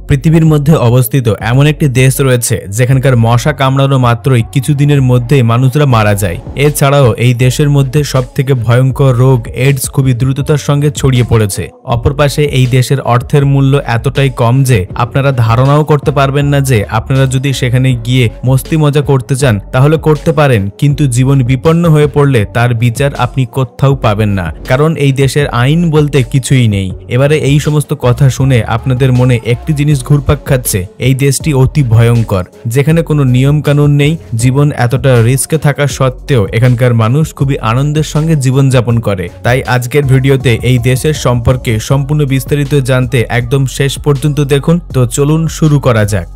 পৃথিবীর মধ্যে অবস্থিত এমন একটি দেশ রয়েছে যেখানকার মশা কামড়ানো মাত্রই কিছুদিনের মধ্যেই মানুষরা মারা যায়। এছাড়াও এই দেশের মধ্যে সবথেকে ভয়ঙ্কর রোগ এইডস খুবই দ্রুততার সঙ্গে ছড়িয়ে পড়েছে। অপর পাশে এই দেশের অর্থের মূল্য এতটাই কম যে আপনারা ধারণাও করতে পারবেন না যে আপনারা যদি সেখানে গিয়ে মস্তি মজা করতে চান তাহলে করতে পারেন, কিন্তু জীবন বিপন্ন হয়ে পড়লে তার বিচার আপনি কোথাও পাবেন না, কারণ এই দেশের আইন বলতে কিছুই নেই। এবারে এই সমস্ত কথা শুনে আপনাদের মনে একটি জিনিস ঘুরপাক খাচ্ছে, এই দেশটি অতি ভয়ঙ্কর, যেখানে কোনো নিয়ম কানুন নেই। জীবন এতটা রিস্কে থাকা সত্ত্বেও এখানকার মানুষ খুবই আনন্দের সঙ্গে জীবনযাপন করে। তাই আজকের ভিডিওতে এই দেশের সম্পর্কে সম্পূর্ণ বিস্তারিত জানতে একদম শেষ পর্যন্ত দেখুন। তো চলুন শুরু করা যাক।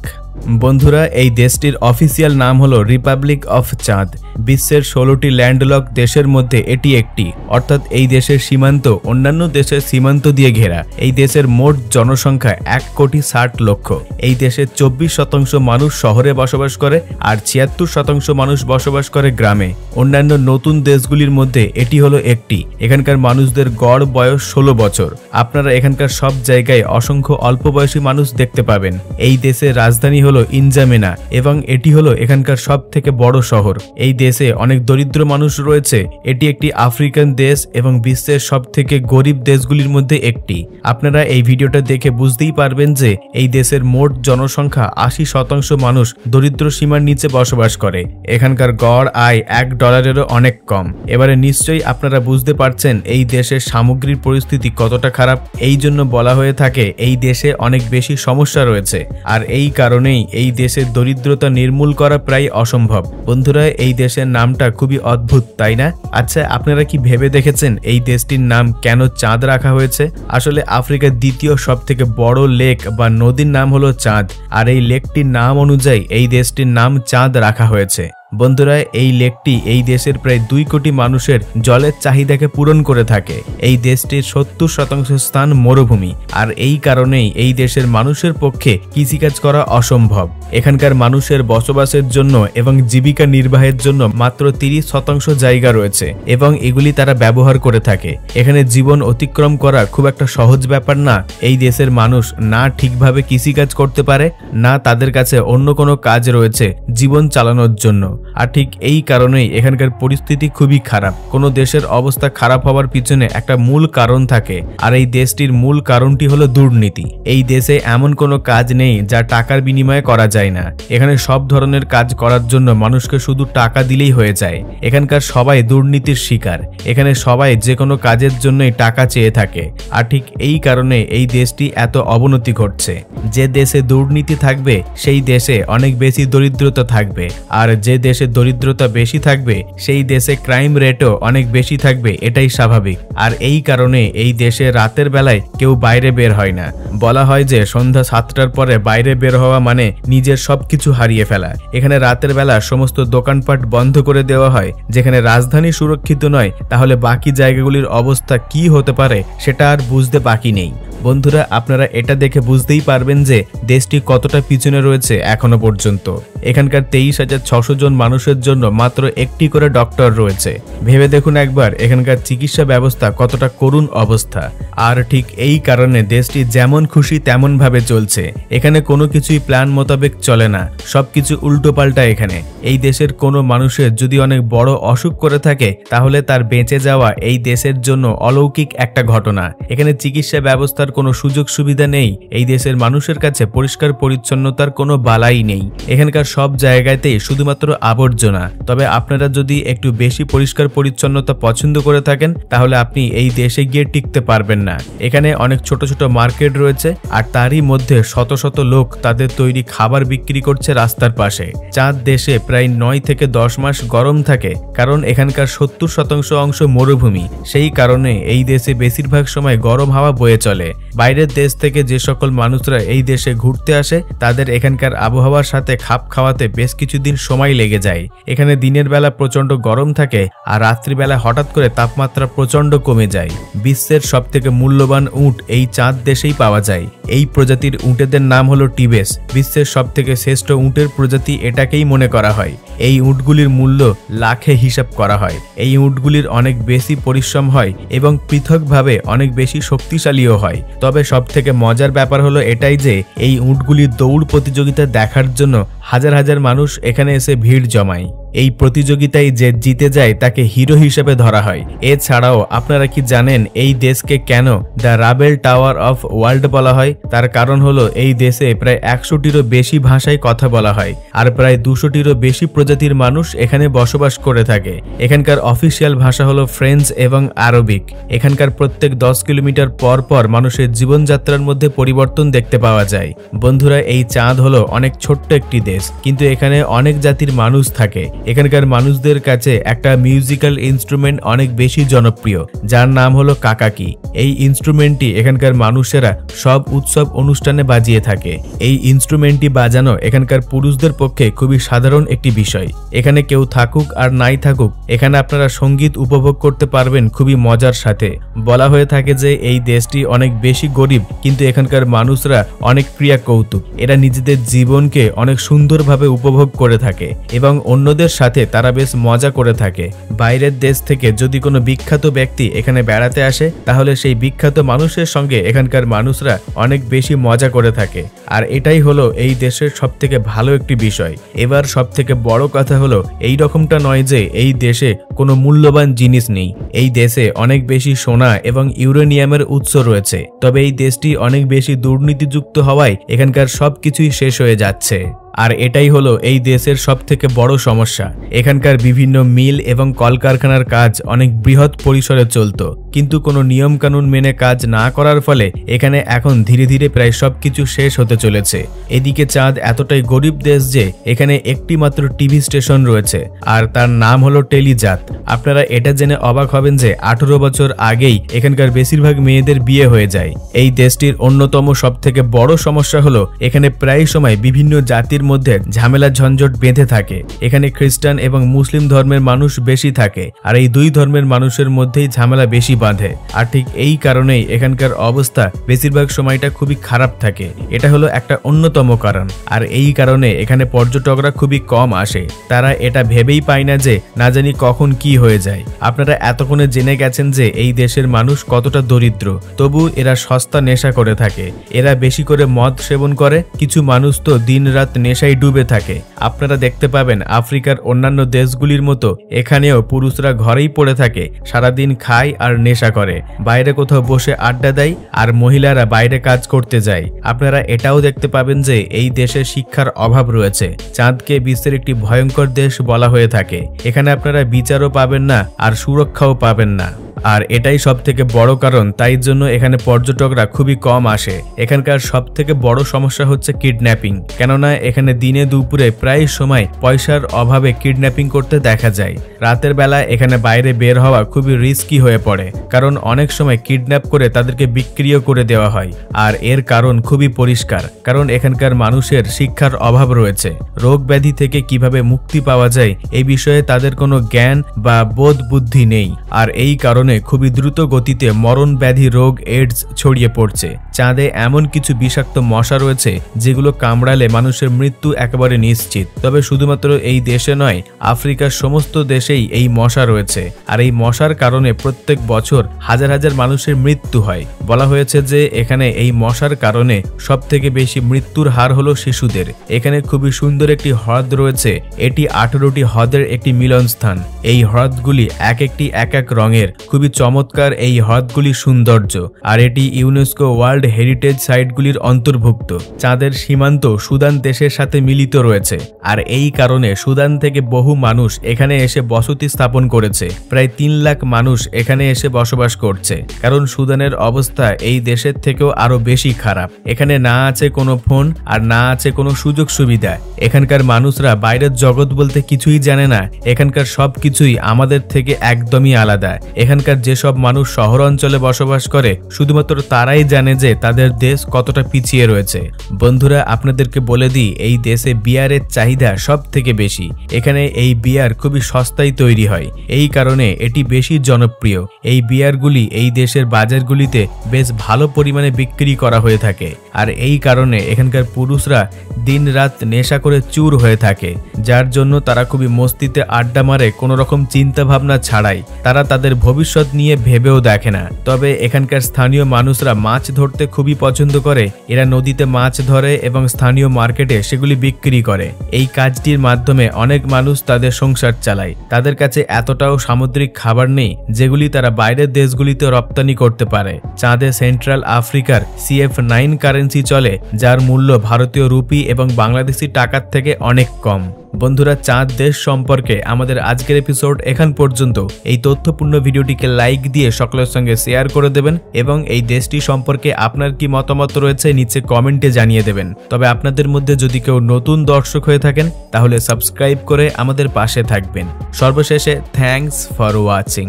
বন্ধুরা, এই দেশটির অফিসিয়াল নাম হলো রিপাবলিক অফ চাঁদ। বিশ্বের 16টি ল্যান্ডলক দেশের মধ্যে এটি একটি, অর্থাৎ এই দেশের সীমান্ত অন্যান্য দেশের সীমান্ত দিয়ে ঘেরা। এই দেশের মোট জনসংখ্যা 1,60,00,000। এই দেশের 24% মানুষ শহরে বসবাস করে আর 76% মানুষ বসবাস করে গ্রামে। অন্যান্য নতুন দেশগুলির মধ্যে এটি হলো একটি। এখানকার মানুষদের গড় বয়স 16 বছর। আপনারা এখানকার সব জায়গায় অসংখ্য অল্প বয়সী মানুষ দেখতে পাবেন। এই দেশের রাজধানী হলো ইনজামেনা এবং এটি হলো এখানকার সব থেকে বড় শহর। এই দেশে অনেক দরিদ্র মানুষ রয়েছে। এটি একটি আফ্রিকান দেশ এবং বিশ্বের সব থেকে গরিব দেশগুলির মধ্যে একটি। আপনারা এই ভিডিওটা দেখে বুঝতেই পারবেন যে এই দেশের মোট জনসংখ্যা 80% মানুষ দরিদ্র সীমার নিচে বসবাস করে। এখানকার গড় আয় $1 অনেক কম। এবারে নিশ্চয়ই আপনারা বুঝতে পারছেন এই দেশের সামগ্রিক পরিস্থিতি কতটা খারাপ। এই জন্য বলা হয়ে থাকে এই দেশে অনেক বেশি সমস্যা রয়েছে, আর এই কারণেই এই দেশের দরিদ্রতা নির্মূল করা প্রায় অসম্ভব। বন্ধুরা, এই দেশের নামটা খুবই অদ্ভুত, তাই না? আচ্ছা, আপনারা কি ভেবে দেখেছেন এই দেশটির নাম কেন চাঁদ রাখা হয়েছে? আসলে আফ্রিকার দ্বিতীয় সব থেকে বড় লেক বা নদীর নাম হলো চাঁদ, আর এই লেকটির নাম অনুযায়ী এই দেশটির নাম চাঁদ রাখা হয়েছে। বন্ধুরা, এই লেকটি এই দেশের প্রায় 2 কোটি মানুষের জলের চাহিদাকে পূরণ করে থাকে। এই দেশটির 70% স্থান মরুভূমি, আর এই কারণেই এই দেশের মানুষের পক্ষে কৃষিকাজ করা অসম্ভব। এখানকার মানুষের বসবাসের জন্য এবং জীবিকা নির্বাহের জন্য মাত্র 30% জায়গা রয়েছে এবং এগুলি তারা ব্যবহার করে থাকে। এখানে জীবন অতিক্রম করা খুব একটা সহজ ব্যাপার না। এই দেশের মানুষ না ঠিকভাবে কৃষিকাজ করতে পারে, না তাদের কাছে অন্য কোনো কাজ রয়েছে জীবন চালানোর জন্য। আর ঠিক এই কারণেই এখানকার পরিস্থিতি খুবই খারাপ। কোনো দেশের অবস্থা খারাপ হওয়ার পিছনে একটা মূল কারণ থাকে, আর এই দেশটির মূল কারণটি হলো দুর্নীতি। এই দেশে এমন কোনো কাজ নেই যা টাকার বিনিময়ে করা যায় না। এখানে সব ধরনের কাজ করার জন্য মানুষকে শুধু টাকা দিলেই হয়ে যায়। এখানকার সবাই দুর্নীতির শিকার। এখানে সবাই যে কোনো কাজের জন্যই টাকা চেয়ে থাকে, আর ঠিক এই কারণে এই দেশটি এত অবনতি ঘটছে। যে দেশে দুর্নীতি থাকবে সেই দেশে অনেক বেশি দরিদ্রতা থাকবে, আর যে দেশে দরিদ্রতা বেশি থাকবে সেই দেশে ক্রাইম রেটও অনেক বেশি থাকবে, এটাই স্বাভাবিক। আর এই কারণে এই দেশে রাতের বেলায় কেউ বাইরে বের হয় না। বলা হয় যে সন্ধ্যা 7টার পরে বাইরে বের হওয়া মানে নিজের সবকিছু হারিয়ে ফেলা। এখানে রাতের বেলা সমস্ত দোকানপাট বন্ধ করে দেওয়া হয়। যেখানে রাজধানী সুরক্ষিত নয়, তাহলে বাকি জায়গাগুলির অবস্থা কি হতে পারে সেটা আর বুঝতে বাকি নেই। বন্ধুরা, আপনারা এটা দেখে বুঝতেই পারবেন যে দেশটি কতটা পিছনে রয়েছে এখনো পর্যন্ত। এখানকার 23,600 জন মানুষের জন্য মাত্র একটি করে ডক্টর রয়েছে। ভেবে দেখুন একবার এখানকার চিকিৎসা ব্যবস্থা কতটা করুণ অবস্থা। আর ঠিক এই কারণে দেশটি যেমন খুশি তেমন ভাবে চলছে। এখানে কোনো কিছুই প্ল্যান মোতাবেক চলে না, সবকিছু উল্টো পাল্টা। এখানে এই দেশের কোনো মানুষের যদি অনেক বড় অসুখ করে থাকে তাহলে তার বেঁচে যাওয়া এই দেশের জন্য অলৌকিক একটা ঘটনা। এখানে চিকিৎসা ব্যবস্থার কোনো সুযোগ সুবিধা নেই। এই দেশের মানুষের কাছে পরিষ্কার পরিচ্ছন্নতার কোনো বালাই নেই। এখানকার সব জায়গাতেই শুধুমাত্র আবর্জনা। তবে আপনারা যদি একটু বেশি পরিষ্কার পরিচ্ছন্নতা পছন্দ করে থাকেন তাহলে আপনি এই দেশে গিয়ে টিকতে পারবেন না। এখানে অনেক ছোট ছোট মার্কেট রয়েছে, আর তারই মধ্যে শত শত লোক তাদের তৈরি খাবার বিক্রি করছে রাস্তার পাশে। চাঁদ দেশে প্রায় 9 থেকে 10 মাস গরম থাকে, কারণ এখানকার 70% অংশ মরুভূমি। সেই কারণে এই দেশে বেশিরভাগ সময় গরম হাওয়া বয়ে চলে। বাইরের দেশ থেকে যে সকল মানুষরা এই দেশে ঘুরতে আসে তাদের এখানকার আবহাওয়ার সাথে খাপ খাওয়াতে বেশ কিছুদিন সময় লেগে লেগে যায়। এখানে দিনের বেলা প্রচন্ড গরম থাকে আর রাত্রিবেলা হঠাৎ করে তাপমাত্রা প্রচন্ড কমে যায়। বিশ্বের সবথেকে মূল্যবান উট এই চাঁদ দেশেই পাওয়া যায়। এই প্রজাতির উটেদের নাম হলো টিবেস। বিশ্বের সবথেকে শ্রেষ্ঠ উটের প্রজাতি এটাকেই মনে করা হয়। এই উটগুলির মূল্য লাখে হিসাব করা হয়। এই উটগুলির অনেক বেশি পরিশ্রম হয় এবং পৃথকভাবে অনেক বেশি শক্তিশালীও হয়। তবে সবথেকে মজার ব্যাপার হলো এটাই যে এই উটগুলির দৌড় প্রতিযোগিতা দেখার জন্য হাজার হাজার মানুষ এখানে এসে ভিড় জমায়। এই প্রতিযোগিতায় যে জিতে যায় তাকে হিরো হিসেবে ধরা হয়। এছাড়াও আপনারা কি জানেন এই দেশকে কেন দ্য রাবেল টাওয়ার অফ ওয়ার্ল্ড বলা হয়? তার কারণ হলো এই দেশে প্রায় 100টিরও বেশি ভাষায় কথা বলা হয় আর প্রায় 200টিরও বেশি প্রজাতির মানুষ এখানে বসবাস করে থাকে। এখানকার অফিসিয়াল ভাষা হলো ফ্রেঞ্চ এবং আরবিক। এখানকার প্রত্যেক 10 কিলোমিটার পর পর মানুষের জীবনযাত্রার মধ্যে পরিবর্তন দেখতে পাওয়া যায়। বন্ধুরা, এই চাঁদ হলো অনেক ছোট্ট একটি দেশ, কিন্তু এখানে অনেক জাতির মানুষ থাকে। এখানকার মানুষদের কাছে একটা মিউজিক্যাল ইনস্ট্রুমেন্ট অনেক বেশি জনপ্রিয়, যার নাম হলো কাকাকি। এই ইনস্ট্রুমেন্টটি এখানকার মানুষেরা সব উৎসব অনুষ্ঠানে বাজিয়ে থাকে। এই ইনস্ট্রুমেন্টটি বাজানো এখানকার পুরুষদের পক্ষে খুবই সাধারণ একটি বিষয়। এখানে কেউ থাকুক আর নাই থাকুক, এখানে আপনারা সঙ্গীত উপভোগ করতে পারবেন খুবই মজার সাথে। বলা হয়ে থাকে যে এই দেশটি অনেক বেশি গরিব, কিন্তু এখানকার মানুষরা অনেক ক্রিয়া কৌতুক। এরা নিজেদের জীবনকে অনেক সুন্দরভাবে উপভোগ করে থাকে এবং অন্যদের সাথে তারা বেশ মজা করে থাকে। বাইরের দেশ থেকে যদি কোনো বিখ্যাত ব্যক্তি এখানে বেড়াতে আসে, তাহলে সেই বিখ্যাত মানুষের সঙ্গে এখানকার মানুষরা অনেক বেশি মজা করে থাকে। আর এটাই হলো এই দেশের সবথেকে ভালো একটি বিষয়। এবার সবথেকে বড় কথা হলো এই রকমটা নয় যে এই দেশে কোনো মূল্যবান জিনিস নেই। এই দেশে অনেক বেশি সোনা এবং ইউরেনিয়ামের উৎস রয়েছে, তবে এই দেশটি অনেক বেশি দুর্নীতিযুক্ত হওয়ায় এখানকার সবকিছুই শেষ হয়ে যাচ্ছে। আর এটাই হলো এই দেশের সবথেকে বড় সমস্যা। এখানকার বিভিন্ন মিল এবং কলকারখানার কাজ অনেক বৃহৎ পরিসরে চলত, কিন্তু কোনো নিয়ম কানুন মেনে কাজ না করার ফলে এখানে এখন ধীরে ধীরে প্রায় সবকিছু শেষ হতে চলেছে। এদিকে চাঁদ এতটাই গরিব দেশ যে এখানে একটি মাত্র টিভি স্টেশন রয়েছে, আর তার নাম হলো টেলিজাত। আপনারা এটা জেনে অবাক হবেন যে 18 বছর আগেই এখানকার বেশিরভাগ মেয়েদের বিয়ে হয়ে যায়। এই দেশটির অন্যতম সবথেকে বড় সমস্যা হলো এখানে প্রায় সময় বিভিন্ন জাতির মধ্যে ঝামেলা ঝঞ্ঝট বেঁধে থাকে। এখানে খ্রিস্টান এবং মুসলিম ধর্মের মানুষ বেশি থাকে, আর এই দুই ধর্মের মানুষের মধ্যেই ঝামেলা বেশি বাঁধে। আর ঠিক এই কারণেই এখানকার অবস্থা বেশিরভাগ সময়টা খুবই খারাপ থাকে। এটা হলো একটা অন্যতম কারণ। আর এই কারণে এখানে পর্যটকরা খুবই কম আসে। তারা এটা ভেবেই পায় না যে না জানি কখন কি হয়ে যায়। আপনারা এতক্ষণে জেনে গেছেন যে এই দেশের মানুষ কতটা দরিদ্র, তবু এরা সস্তা নেশা করে থাকে। এরা বেশি করে মদ সেবন করে। কিছু মানুষ তো দিন রাত নেশায় ডুবে থাকে। আপনারা দেখতে পাবেন আফ্রিকার অন্যান্য দেশগুলির মতো এখানেও পুরুষরা ঘরেই পড়ে থাকে, সারাদিন খায় আর নেশা করে, বাইরে কোথাও বসে আড্ডা দেয়, আর মহিলারা বাইরে কাজ করতে যায়। আপনারা এটাও দেখতে পাবেন যে এই দেশে শিক্ষার অভাব রয়েছে। চাঁদকে বিশ্বের একটি ভয়ঙ্কর দেশ বলা হয়ে থাকে। এখানে আপনারা বিচারও পাবেন না আর সুরক্ষাও পাবেন না। আর এটাই সবথেকে বড় কারণ, তাই জন্য এখানে পর্যটকরা খুবই কম আসে। এখানকার সবথেকে বড় সমস্যা হচ্ছে কিডন্যাপিং, কেননা এখানে দিনে দুপুরে প্রায় সময় পয়সার অভাবে কিডন্যাপিং করতে দেখা যায়। রাতের বেলা এখানে বাইরে বের হওয়া খুবই রিস্কি হয়ে পড়ে, কারণ অনেক সময় কিডন্যাপ করে তাদেরকে বিক্রিও করে দেওয়া হয়। আর এর কারণ খুবই পরিষ্কার, কারণ এখানকার মানুষের শিক্ষার অভাব রয়েছে। রোগ ব্যাধি থেকে কিভাবে মুক্তি পাওয়া যায় এই বিষয়ে তাদের কোনো জ্ঞান বা বোধ বুদ্ধি নেই। আর এই কারণে খুবই দ্রুত গতিতে মরণ ব্যাধি রোগ এইডস ছড়িয়ে পড়ছে। চাঁদে এমন কিছু বিষাক্ত মশা রয়েছে যেগুলো কামড়ালে মানুষের মৃত্যু একেবারে নিশ্চিত। তবে শুধুমাত্র এই দেশে নয়, আফ্রিকার সমস্ত দেশেই এই মশা রয়েছে। আর এই মশার কারণে প্রত্যেক বছর হাজার হাজার মানুষের মৃত্যু হয়। বলা হয়েছে যে এখানে এই মশার কারণে সবথেকে বেশি মৃত্যুর হার হলো শিশুদের। এখানে খুবই সুন্দর একটি হ্রদ রয়েছে। এটি 18টি হ্রদের একটি মিলনস্থান। এই হ্রদগুলি এক একটি এক এক রঙের। খুবই চমৎকার এই হ্রদগুলির সৌন্দর্য। আর এটি ইউনেস্কো ওয়ার্ল্ড হেরিটেজ সাইটগুলির অন্তর্ভুক্ত। চাঁদের সীমান্ত সুদান দেশের সাথে মিলিত রয়েছে। আর এই কারণে সুদান থেকে বহু মানুষ এখানে এসে বসতি স্থাপন করেছে। প্রায় 3 লাখ মানুষ এখানে এসে বসবাস করছে, কারণ সুদানের অবস্থা এই দেশের থেকেও আরো বেশি খারাপ। এখানে না আছে কোনো ফোন আর না আছে কোনো সুযোগ সুবিধা। এখানকার মানুষরা বাইরের জগৎ বলতে কিছুই জানে না। এখানকার সবকিছুই আমাদের থেকে একদমই আলাদা। এখানকার যেসব মানুষ শহর অঞ্চলে বসবাস করে শুধুমাত্র তারাই জানে যে তাদের দেশ কতটা পিছিয়ে রয়েছে। বন্ধুরা, আপনাদেরকে বলে দিই, এই দেশে বিয়ারের চাহিদা সব থেকে বেশি। এখানে এই বিয়ার খুবই সস্তায় তৈরি হয়, এই কারণে এটি বেশি জনপ্রিয়। এই বিয়ারগুলি এই দেশের বাজারগুলিতে বেশ ভালো পরিমাণে বিক্রি করা হয়ে থাকে, আর এই কারণে এখানকার পুরুষরা দিনরাত নেশা করে চুর হয়ে থাকে, যার জন্য তারা খুবই মস্তিতে আড্ডা মারে কোনো রকম চিন্তা ভাবনা ছাড়াই। তারা তাদের ভবিষ্যৎ নিয়ে ভেবেও দেখে না। তবে এখানকার স্থানীয় মানুষরা মাছ ধরতে খুবই পছন্দ করে। এরা নদীতে মাছ ধরে এবং স্থানীয় মার্কেটে সেগুলি বিক্রি করে। এই কাজটির মাধ্যমে অনেক মানুষ তাদের সংসার চালায়। তাদের কাছে এতটাও সামুদ্রিক খাবার নেই যেগুলি তারা বাইরের দেশগুলিতে রপ্তানি করতে পারে। চাঁদে সেন্ট্রাল আফ্রিকার CF9 কারেন্সি চলে, যার মূল্য ভারতীয় রুপি এবং বাংলাদেশি টাকার থেকে অনেক কম। বন্ধুরা, চাঁদ দেশ সম্পর্কে আমাদের আজকের এপিসোড এখান পর্যন্ত। এই তথ্যপূর্ণ ভিডিওটিকে লাইক দিয়ে সকলের সঙ্গে শেয়ার করে দেবেন এবং এই দেশটি সম্পর্কে আপনার কি মতামত রয়েছে নিচে কমেন্টে জানিয়ে দেবেন। তবে আপনাদের মধ্যে যদি কেউ নতুন দর্শক হয়ে থাকেন তাহলে সাবস্ক্রাইব করে আমাদের পাশে থাকবেন। সর্বশেষে থ্যাঙ্কস ফর ওয়াচিং।